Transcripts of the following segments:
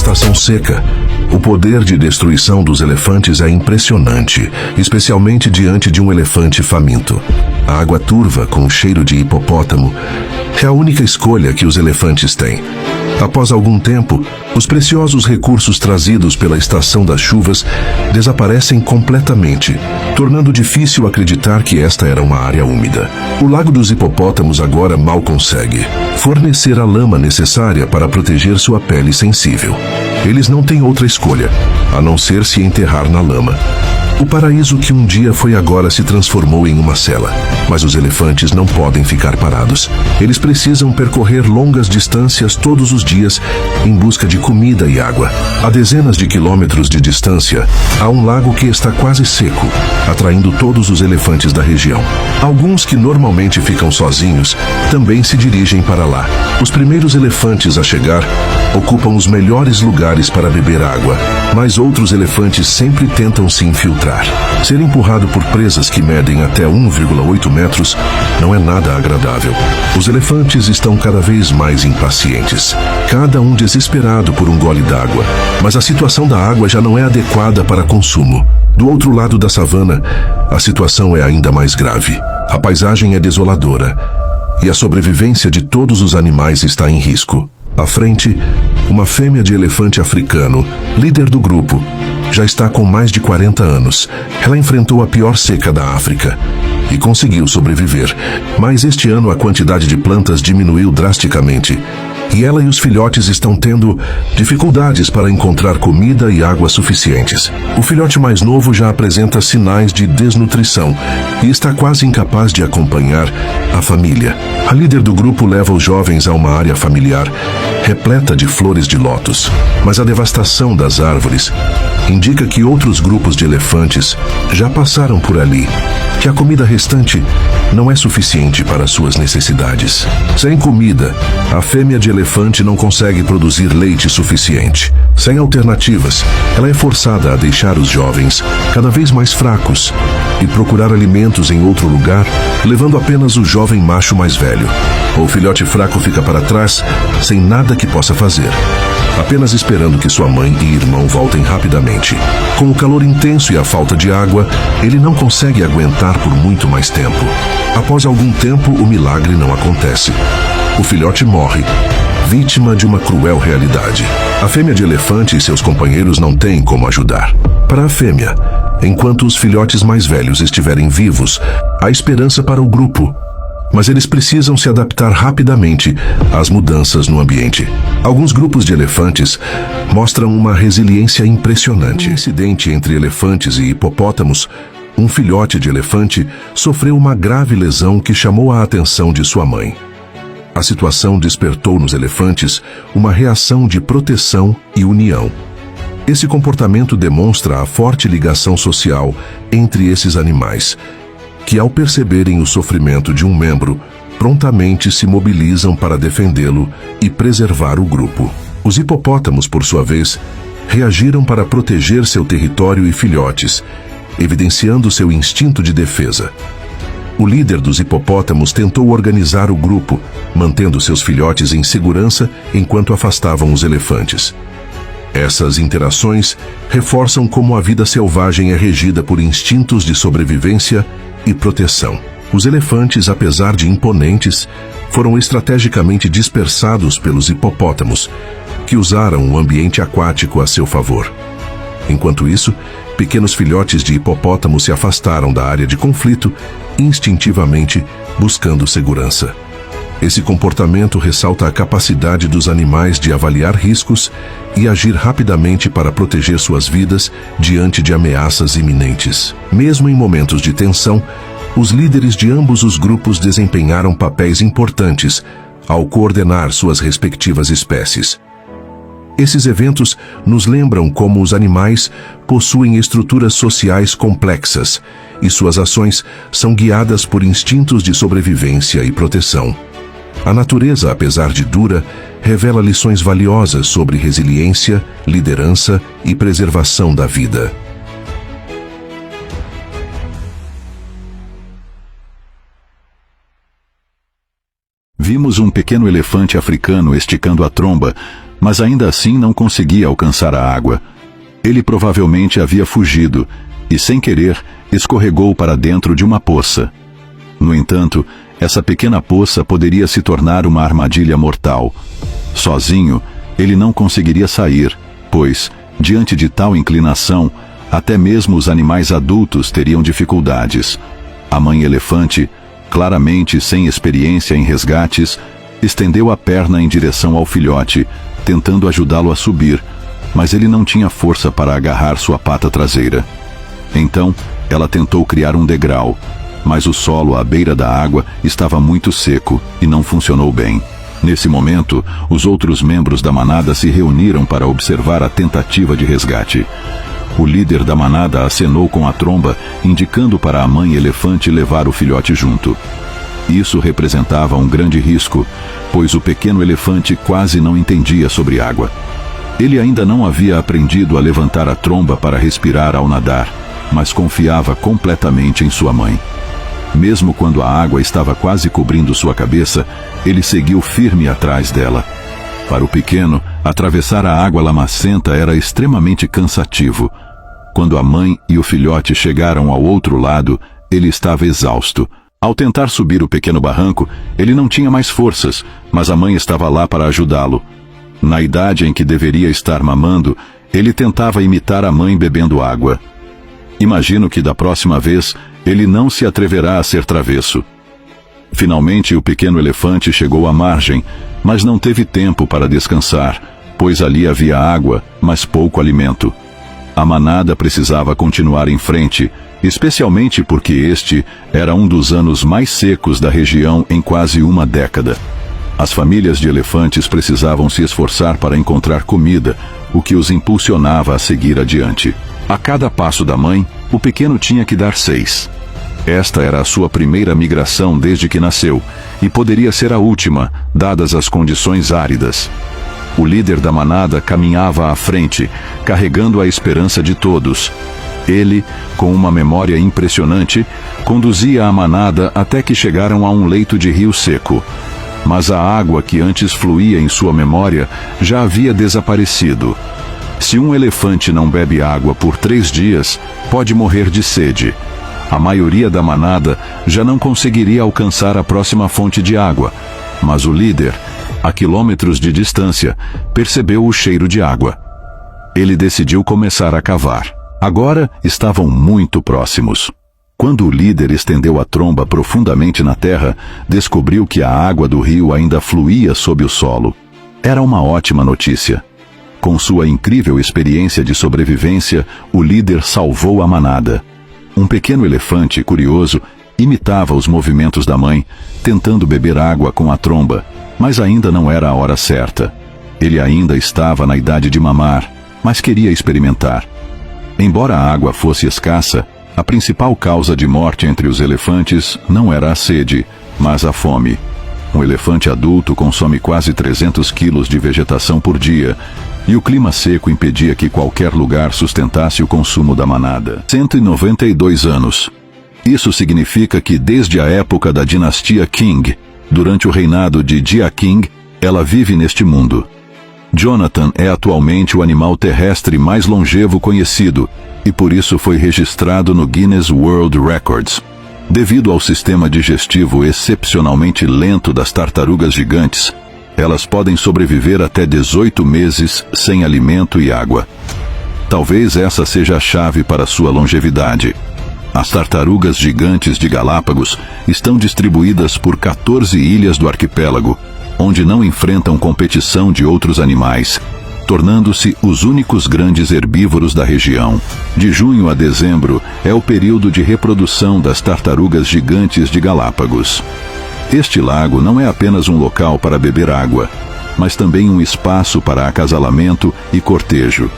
estação seca. O poder de destruição dos elefantes é impressionante, especialmente diante de um elefante faminto. A água turva com cheiro de hipopótamo é a única escolha que os elefantes têm. Após algum tempo, os preciosos recursos trazidos pela estação das chuvas desaparecem completamente, tornando difícil acreditar que esta era uma área úmida. O Lago dos Hipopótamos agora mal consegue fornecer a lama necessária para proteger sua pele sensível. Eles não têm outra escolha, a não ser se enterrar na lama. O paraíso que um dia foi agora se transformou em uma cela. Mas os elefantes não podem ficar parados. Eles precisam percorrer longas distâncias todos os dias em busca de comida e água. A dezenas de quilômetros de distância, há um lago que está quase seco, atraindo todos os elefantes da região. Alguns que normalmente ficam sozinhos também se dirigem para lá. Os primeiros elefantes a chegar ocupam os melhores lugares para beber água, mas outros elefantes sempre tentam se infiltrar. Ser empurrado por presas que medem até 1,8 metros não é nada agradável. Os elefantes estão cada vez mais impacientes, cada um desesperado por um gole d'água, mas a situação da água já não é adequada para consumo. Do outro lado da savana, a situação é ainda mais grave. A paisagem é desoladora e a sobrevivência de todos os animais está em risco. À frente, uma fêmea de elefante africano, líder do grupo, já está com mais de 40 anos. Ela enfrentou a pior seca da África e conseguiu sobreviver. Mas este ano a quantidade de plantas diminuiu drasticamente e ela e os filhotes estão tendo dificuldades para encontrar comida e água suficientes. O filhote mais novo já apresenta sinais de desnutrição e está quase incapaz de acompanhar a família. A líder do grupo leva os jovens a uma área familiar repleta de flores de lótus, mas a devastação das árvores indica que outros grupos de elefantes já passaram por ali, que a comida restante não é suficiente para suas necessidades. Sem comida, a fêmea de elefante não consegue produzir leite suficiente. Sem alternativas, ela é forçada a deixar os jovens cada vez mais fracos e procurar alimentos em outro lugar, levando apenas o jovem macho mais velho. O filhote fraco fica para trás, sem nada que possa fazer, apenas esperando que sua mãe e irmão voltem rapidamente. Com o calor intenso e a falta de água, ele não consegue aguentar por muito mais tempo. Após algum tempo, o milagre não acontece. O filhote morre, vítima de uma cruel realidade. A fêmea de elefante e seus companheiros não têm como ajudar. Para a fêmea, enquanto os filhotes mais velhos estiverem vivos, há esperança para o grupo. Mas eles precisam se adaptar rapidamente às mudanças no ambiente. Alguns grupos de elefantes mostram uma resiliência impressionante. Um incidente entre elefantes e hipopótamos, um filhote de elefante sofreu uma grave lesão que chamou a atenção de sua mãe. A situação despertou nos elefantes uma reação de proteção e união. Esse comportamento demonstra a forte ligação social entre esses animais, que ao perceberem o sofrimento de um membro, prontamente se mobilizam para defendê-lo e preservar o grupo. Os hipopótamos, por sua vez, reagiram para proteger seu território e filhotes, evidenciando seu instinto de defesa. O líder dos hipopótamos tentou organizar o grupo, mantendo seus filhotes em segurança enquanto afastavam os elefantes. Essas interações reforçam como a vida selvagem é regida por instintos de sobrevivência e proteção. Os elefantes, apesar de imponentes, foram estrategicamente dispersados pelos hipopótamos, que usaram o ambiente aquático a seu favor. Enquanto isso, pequenos filhotes de hipopótamo se afastaram da área de conflito, instintivamente buscando segurança. Esse comportamento ressalta a capacidade dos animais de avaliar riscos e agir rapidamente para proteger suas vidas diante de ameaças iminentes. Mesmo em momentos de tensão, os líderes de ambos os grupos desempenharam papéis importantes ao coordenar suas respectivas espécies. Esses eventos nos lembram como os animais possuem estruturas sociais complexas e suas ações são guiadas por instintos de sobrevivência e proteção. A natureza, apesar de dura, revela lições valiosas sobre resiliência, liderança e preservação da vida. Vimos um pequeno elefante africano esticando a tromba, mas ainda assim não conseguia alcançar a água. Ele provavelmente havia fugido e, sem querer, escorregou para dentro de uma poça. No entanto, essa pequena poça poderia se tornar uma armadilha mortal. Sozinho, ele não conseguiria sair, pois, diante de tal inclinação, até mesmo os animais adultos teriam dificuldades. A mãe elefante, claramente sem experiência em resgates, estendeu a perna em direção ao filhote, tentando ajudá-lo a subir, mas ele não tinha força para agarrar sua pata traseira. Então, ela tentou criar um degrau, mas o solo à beira da água estava muito seco e não funcionou bem. Nesse momento, os outros membros da manada se reuniram para observar a tentativa de resgate. O líder da manada acenou com a tromba, indicando para a mãe elefante levar o filhote junto. Isso representava um grande risco, pois o pequeno elefante quase não entendia sobre água. Ele ainda não havia aprendido a levantar a tromba para respirar ao nadar, mas confiava completamente em sua mãe. Mesmo quando a água estava quase cobrindo sua cabeça, ele seguiu firme atrás dela. Para o pequeno, atravessar a água lamacenta era extremamente cansativo. Quando a mãe e o filhote chegaram ao outro lado, ele estava exausto. Ao tentar subir o pequeno barranco, ele não tinha mais forças, mas a mãe estava lá para ajudá-lo. Na idade em que deveria estar mamando, ele tentava imitar a mãe bebendo água. Imagino que da próxima vez, ele não se atreverá a ser travesso. Finalmente, o pequeno elefante chegou à margem, mas não teve tempo para descansar, pois ali havia água, mas pouco alimento. A manada precisava continuar em frente, especialmente porque este era um dos anos mais secos da região em quase uma década. As famílias de elefantes precisavam se esforçar para encontrar comida, o que os impulsionava a seguir adiante. A cada passo da mãe, o pequeno tinha que dar 6. Esta era a sua primeira migração desde que nasceu, e poderia ser a última, dadas as condições áridas. O líder da manada caminhava à frente, carregando a esperança de todos. Ele, com uma memória impressionante, conduzia a manada até que chegaram a um leito de rio seco. Mas a água que antes fluía em sua memória já havia desaparecido. Se um elefante não bebe água por 3 dias, pode morrer de sede. A maioria da manada já não conseguiria alcançar a próxima fonte de água, mas o líder, a quilômetros de distância, percebeu o cheiro de água. Ele decidiu começar a cavar. Agora estavam muito próximos. Quando o líder estendeu a tromba profundamente na terra, descobriu que a água do rio ainda fluía sob o solo. Era uma ótima notícia. Com sua incrível experiência de sobrevivência, o líder salvou a manada. Um pequeno elefante, curioso, imitava os movimentos da mãe, tentando beber água com a tromba, mas ainda não era a hora certa. Ele ainda estava na idade de mamar, mas queria experimentar. Embora a água fosse escassa, a principal causa de morte entre os elefantes não era a sede, mas a fome. Um elefante adulto consome quase 300 quilos de vegetação por dia, e o clima seco impedia que qualquer lugar sustentasse o consumo da manada. 192 anos. Isso significa que desde a época da dinastia Qing, durante o reinado de Jia Qing, ela vive neste mundo. Jonathan é atualmente o animal terrestre mais longevo conhecido, e por isso foi registrado no Guinness World Records. Devido ao sistema digestivo excepcionalmente lento das tartarugas gigantes, elas podem sobreviver até 18 meses sem alimento e água. Talvez essa seja a chave para sua longevidade. As tartarugas gigantes de Galápagos estão distribuídas por 14 ilhas do arquipélago, onde não enfrentam competição de outros animais, tornando-se os únicos grandes herbívoros da região. De junho a dezembro é o período de reprodução das tartarugas gigantes de Galápagos. Este lago não é apenas um local para beber água, mas também um espaço para acasalamento e cortejo.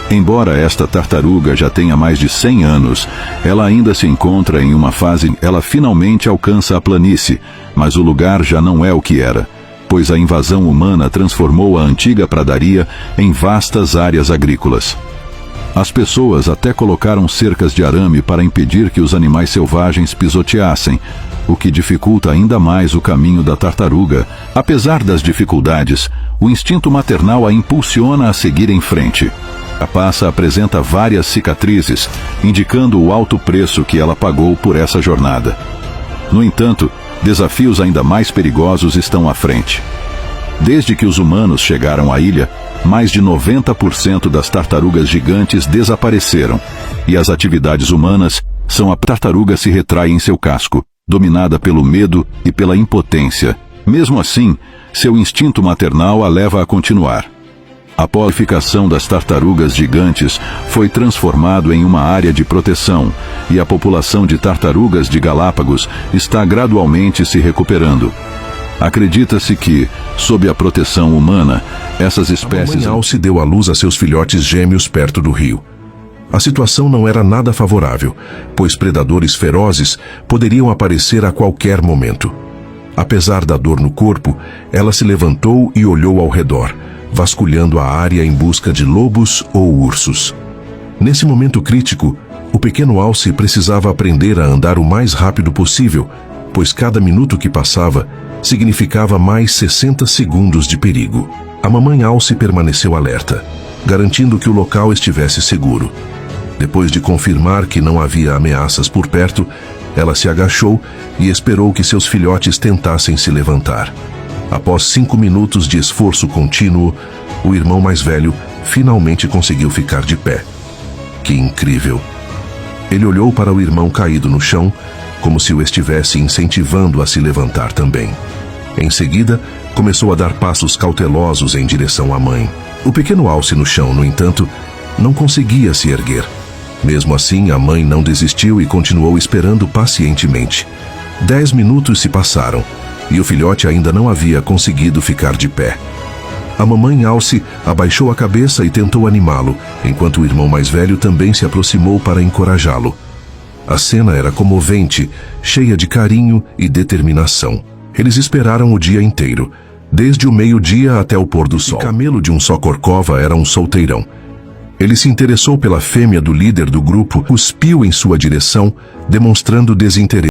Embora esta tartaruga já tenha mais de 100 anos, ela ainda se encontra em uma fase. Ela finalmente alcança a planície, mas o lugar já não é o que era, pois a invasão humana transformou a antiga pradaria em vastas áreas agrícolas. As pessoas até colocaram cercas de arame para impedir que os animais selvagens pisoteassem, o que dificulta ainda mais o caminho da tartaruga. Apesar das dificuldades, o instinto maternal a impulsiona a seguir em frente. A passa apresenta várias cicatrizes, indicando o alto preço que ela pagou por essa jornada. No entanto, desafios ainda mais perigosos estão à frente. Desde que os humanos chegaram à ilha, mais de 90% das tartarugas gigantes desapareceram, e as atividades humanas são a tartaruga se retrai em seu casco, dominada pelo medo e pela impotência. Mesmo assim, seu instinto maternal a leva a continuar. A purificação das tartarugas gigantes foi transformado em uma área de proteção, e a população de tartarugas de Galápagos está gradualmente se recuperando. Acredita-se que, sob a proteção humana, essas espécies... A mamãe Alce deu à luz a seus filhotes gêmeos perto do rio. A situação não era nada favorável, pois predadores ferozes poderiam aparecer a qualquer momento. Apesar da dor no corpo, ela se levantou e olhou ao redor, vasculhando a área em busca de lobos ou ursos. Nesse momento crítico, o pequeno Alce precisava aprender a andar o mais rápido possível, pois cada minuto que passava significava mais 60 segundos de perigo. A mamãe Alce permaneceu alerta, garantindo que o local estivesse seguro. Depois de confirmar que não havia ameaças por perto, ela se agachou e esperou que seus filhotes tentassem se levantar. Após 5 minutos de esforço contínuo, o irmão mais velho finalmente conseguiu ficar de pé. Que incrível! Ele olhou para o irmão caído no chão, como se o estivesse incentivando a se levantar também. Em seguida, começou a dar passos cautelosos em direção à mãe. O pequeno Alce no chão, no entanto, não conseguia se erguer. Mesmo assim, a mãe não desistiu e continuou esperando pacientemente. 10 minutos se passaram, e o filhote ainda não havia conseguido ficar de pé. A mamãe Alce abaixou a cabeça e tentou animá-lo, enquanto o irmão mais velho também se aproximou para encorajá-lo. A cena era comovente, cheia de carinho e determinação. Eles esperaram o dia inteiro, desde o meio-dia até o pôr do sol. O camelo de um só corcova era um solteirão. Ele se interessou pela fêmea do líder do grupo, cuspiu em sua direção, demonstrando desinteresse.